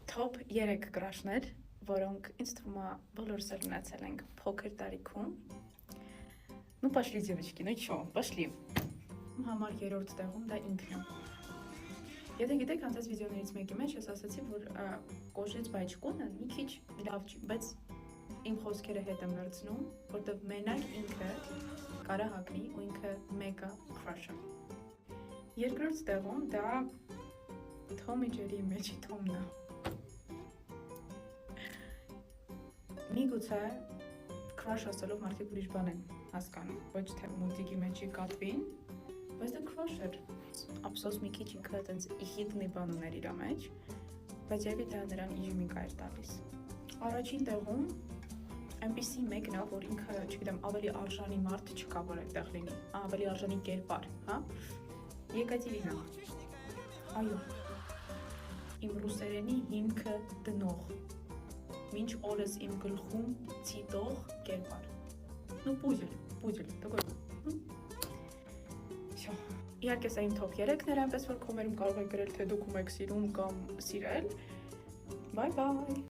Top 3 կրաշներ, որոնք ինձ թվում է բոլորս էլ ունեցել ենք փոքր տարիքում։ Ну, пошли, девочки, ну чё, пошли։ Համար երրորդ տեղում դա ինքն է։ Եթե գիտեք, անցած վիդեոներից մեկի մեջ ես ասացի, որ կոժից բայչկունը մի քիչ լավ չի, բայց իմ խոսքերը հետ եմ վերցնում, որտեղ մենակ ինքը կարա հագնի ու ինքը մեկը crush-ը։ Երկրորդ տեղում դա Tom and Jerry մեջի Թոմն է։ Միգուցե crush ասելով մարդիկ ուրիշ բան են հասկանում, ոչ թե մուտիկի մեջի կատվին, բայց դա crush էր։ Ափսոս մի քիչ ինքը այտենց իխիտնի բան ուներ իր մեջ, բայց երևի դա նրան իժիմիկա էր տալիս։ Առաջին տեղում այնպիսի մեկն է, որ ինքը, չգիտեմ, ավելի արժանի մարդ չկա, որ այդտեղ լինի, ավելի արժանի կերպար, հա։ Եկատերինա։ Այո։ Իմ ռուսերենի հիմքը դնող։ Մինչ օրս իմ գլխում ցիտող կերպար։ Ну, պուզել, такой։ Всё։ Իհարկե սա իմ top 3-ն էր, այնպես որ կոմերում կարող եք գրել, թե դուք ում եք սիրում կամ սիրել։ Bye bye։